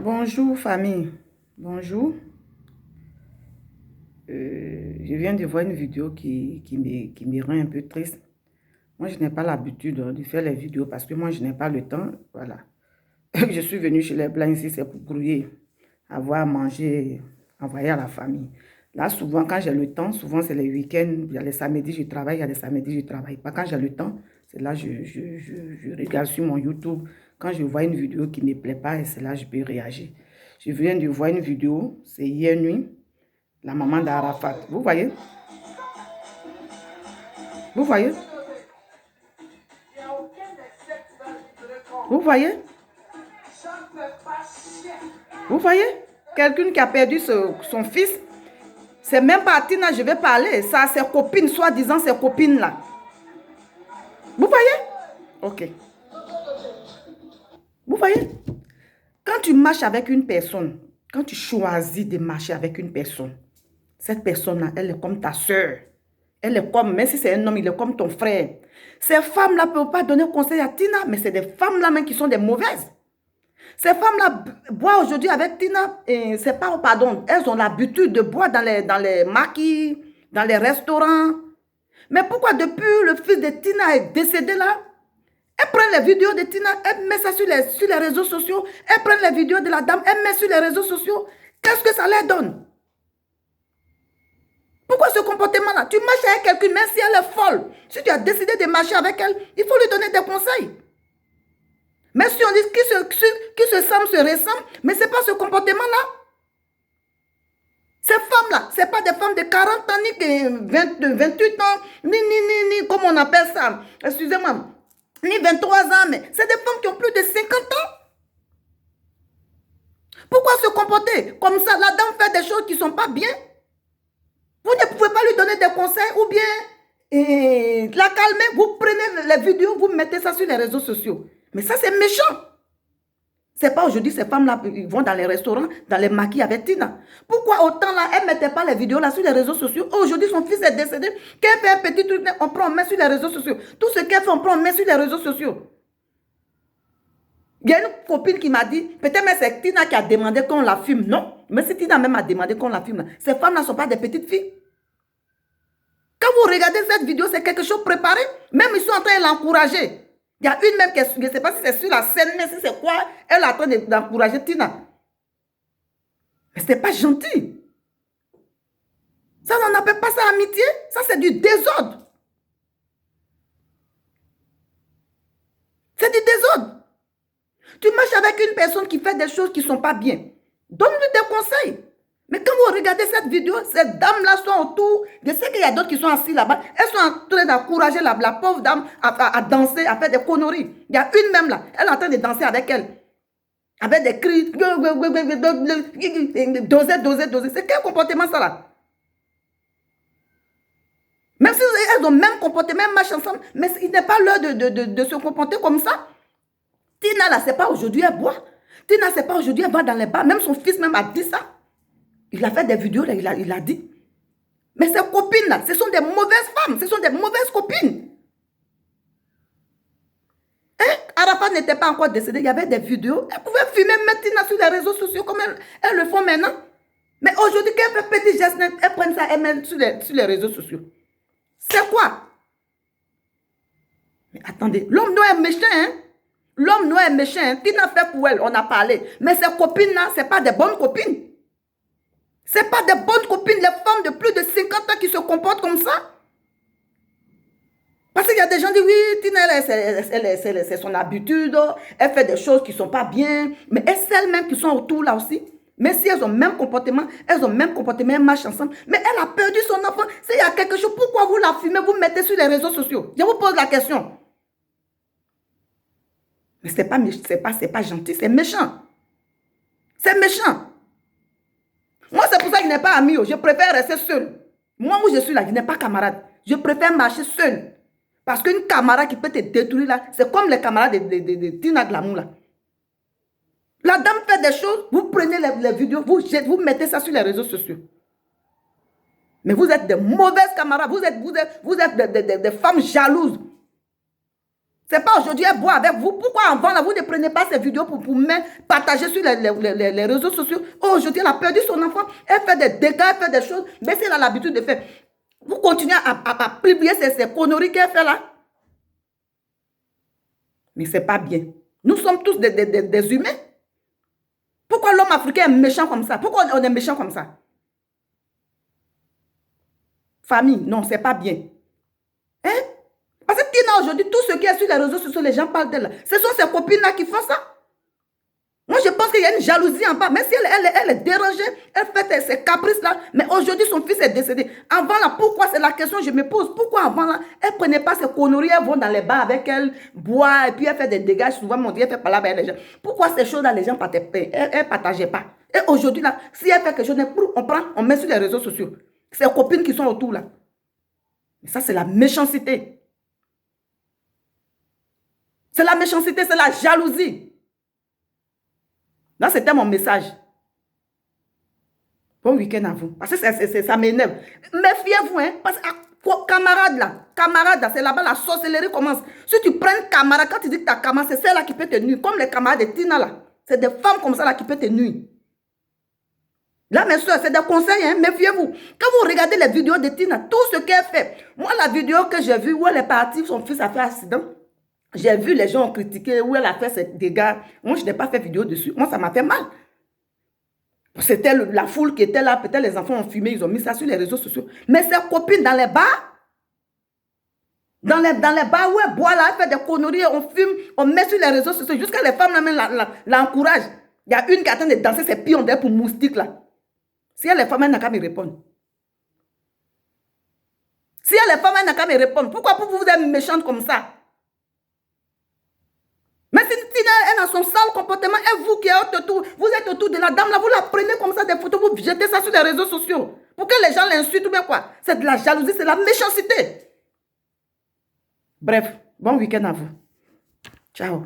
Bonjour famille, bonjour. Je viens de voir une vidéo qui me rend un peu triste. Moi, je n'ai pas l'habitude de faire les vidéos parce que moi, je n'ai pas le temps. Voilà. Je suis venue chez les Blancs ici, c'est pour grouiller, avoir à manger, envoyer à la famille. Là, souvent, quand j'ai le temps, souvent c'est les week-ends, il y a les samedis, je travaille, il y a les samedis, je ne travaille pas. Quand j'ai le temps, c'est là je regarde sur mon YouTube. Quand je vois une vidéo qui ne me plaît pas, c'est là que je peux réagir. Je viens de voir une vidéo, c'est hier nuit, la maman d'Arafat. Vous voyez? Vous voyez? Vous voyez? Vous voyez? Quelqu'un qui a perdu son fils. C'est même pas à Tina, je vais parler. Ça à ses copines, soi-disant ses copines là. Vous voyez? Ok. Vous voyez? Quand tu marches avec une personne, quand tu choisis de marcher avec une personne, cette personne-là, elle est comme ta soeur. Elle est comme, même si c'est un homme, il est comme ton frère. Ces femmes-là ne peuvent pas donner conseil à Tina, mais c'est des femmes-là même qui sont des mauvaises. Ces femmes-là boivent aujourd'hui avec Tina, et c'est pas, pardon, elles ont l'habitude de boire dans les maquis, dans les restaurants. Mais pourquoi depuis le fils de Tina est décédé là, elles prennent les vidéos de Tina, elles mettent ça sur les réseaux sociaux, elles prennent les vidéos de la dame, elles mettent sur les réseaux sociaux. Qu'est-ce que ça leur donne? Pourquoi ce comportement-là? Tu marches avec quelqu'un, même si elle est folle. Si tu as décidé de marcher avec elle, il faut lui donner des conseils. Mais si on dit qui se semble se ressemble, mais ce n'est pas ce comportement-là. Ces femmes-là, ce n'est pas des femmes de 40 ans, ni de 28 ans, ni, comme on appelle ça, excusez-moi, ni 23 ans, mais c'est des femmes qui ont plus de 50 ans. Pourquoi se comporter comme ça? La dame fait des choses qui ne sont pas bien. Vous ne pouvez pas lui donner des conseils ou bien la calmer. Vous prenez les vidéos, vous mettez ça sur les réseaux sociaux. Mais ça, c'est méchant. C'est pas aujourd'hui, ces femmes-là vont dans les restaurants, dans les maquis avec Tina. Pourquoi autant là, elles ne mettaient pas les vidéos là sur les réseaux sociaux? Aujourd'hui, son fils est décédé. Qu'elle fait un petit truc, on prend, on met sur les réseaux sociaux. Tout ce qu'elle fait, on prend, on met sur les réseaux sociaux. Il y a une copine qui m'a dit, peut-être mais c'est Tina qui a demandé qu'on la filme. Non, mais si Tina même a demandé qu'on la filme, ces femmes-là ne sont pas des petites filles. Quand vous regardez cette vidéo, c'est quelque chose préparé. Même ils sont en train de l'encourager. Il y a une même qui, je ne sais pas si c'est sur la scène, mais si c'est quoi, elle est en train d'encourager Tina. Mais ce n'est pas gentil. Ça, on n'appelle pas ça amitié. Ça, c'est du désordre. C'est du désordre. Tu marches avec une personne qui fait des choses qui ne sont pas bien. Donne-lui des conseils. Mais quand vous regardez cette vidéo, ces dames-là sont autour. Je sais qu'il y a d'autres qui sont assis là-bas. Elles sont en train d'encourager la pauvre dame à danser, à faire des conneries. Il y a une même là. Elle est en train de danser avec elle. Avec des cris. Doser, doser, doser. C'est quel comportement ça là? Même si elles ont le même comportement, même marche ensemble, mais il n'est pas l'heure de se comporter comme ça. Tina là, c'est pas aujourd'hui, elle boit. Tina, c'est pas aujourd'hui, elle va dans les bars. Même son fils même a dit ça. Il a fait des vidéos, là, il a dit. Mais ces copines-là, ce sont des mauvaises femmes, ce sont des mauvaises copines. Et Arafat n'était pas encore décédé, il y avait des vidéos. Elle pouvait filmer, mettre Tina sur les réseaux sociaux comme elles le font maintenant. Mais aujourd'hui, quand elle fait petit geste, elle prend ça et met sur les réseaux sociaux. C'est quoi? Mais attendez, l'homme noir est méchant, hein? L'homme noir est méchant, hein? Tina fait pour elle, on a parlé. Mais ces copines-là, ce n'est pas des bonnes copines. Ce n'est pas des bonnes copines, les femmes de plus de 50 ans qui se comportent comme ça. Parce qu'il y a des gens qui disent, oui, Tina, c'est son habitude, elle fait des choses qui ne sont pas bien, mais elles-mêmes qui sont autour là aussi, mais si elles ont le même comportement, elles marchent ensemble, mais elle a perdu son enfant. S'il y a quelque chose, pourquoi vous la filmez, vous mettez sur les réseaux sociaux? Je vous pose la question. Mais ce n'est pas gentil, c'est méchant. C'est méchant. Moi, c'est pour ça que je n'ai pas ami. Je préfère rester seul. Moi, où je suis là, je n'ai pas camarade. Je préfère marcher seul. Parce qu'une camarade qui peut te détruire là, c'est comme les camarades de Tina Glamour là. La dame fait des choses, vous prenez les vidéos, vous mettez ça sur les réseaux sociaux. Mais vous êtes de mauvaises camarades. Vous êtes des femmes jalouses. C'est pas aujourd'hui, elle boit avec vous. Pourquoi avant, là, vous ne prenez pas ces vidéos pour partager sur les réseaux sociaux? Aujourd'hui, elle a perdu son enfant. Elle fait des dégâts, elle fait des choses. Mais si elle a l'habitude de faire, vous continuez à publier ces conneries qu'elle fait là. Mais c'est pas bien. Nous sommes tous des humains. Pourquoi l'homme africain est méchant comme ça? Pourquoi on est méchant comme ça? Famille, non, c'est pas bien. Hein? Parce que Tina, aujourd'hui, tout ce qui est sur les réseaux sociaux, les gens parlent d'elle. Ce sont ces copines-là qui font ça. Moi, je pense qu'il y a une jalousie en bas. Même si elle est dérangée, elle fait ses caprices-là. Mais aujourd'hui, son fils est décédé. Avant, là, pourquoi? C'est la question que je me pose. Pourquoi avant, là, elle ne prenait pas ses conneries, elles vont dans les bars avec elle, boire, et puis elle fait des dégâts. Souvent, mon Dieu, elle fait parler avec les gens. Pourquoi ces choses-là, les gens ne partageaient pas? Et aujourd'hui, là, si elle fait quelque chose, on prend, on met sur les réseaux sociaux. Ses copines qui sont autour, là. Mais ça, c'est la méchanceté. C'est la méchanceté, c'est la jalousie. Là, c'était mon message. Bon week-end à vous. Parce que ça m'énerve. Méfiez-vous, hein. Parce que camarade là, c'est là-bas la sorcellerie commence. Si tu prends un camarade, quand tu dis que ta camarade, c'est celle-là qui peut te nuire. Comme les camarades de Tina là. C'est des femmes comme ça là qui peuvent te nuire. Là, mes soeurs, c'est des conseils, hein. Méfiez-vous. Quand vous regardez les vidéos de Tina, tout ce qu'elle fait. Moi, la vidéo que j'ai vue où elle est partie, son fils a fait accident. J'ai vu les gens ont critiqué où elle a fait ses dégâts. Moi, je n'ai pas fait vidéo dessus. Moi, ça m'a fait mal. C'était la foule qui était là. Peut-être les enfants ont fumé. Ils ont mis ça sur les réseaux sociaux. Mais ses copines dans les bars, dans les bars où elle boit là, elle fait des conneries, on fume, on met sur les réseaux sociaux. Jusqu'à les femmes là l'encouragent. Il y a une qui attend de danser ses pions d'air pour moustique là. Si elle est femme, elle n'a qu'à me répondre. Si elle est femme, elle n'a qu'à me répondre. Pourquoi vous êtes méchante comme ça? Mais si Tina, elle a son sale comportement, et vous qui êtes autour, vous êtes autour de la dame là, vous la prenez comme ça des photos, vous jetez ça sur les réseaux sociaux. Pour que les gens l'insultent ou bien quoi? C'est de la jalousie, c'est de la méchanceté. Bref, bon week-end à vous. Ciao.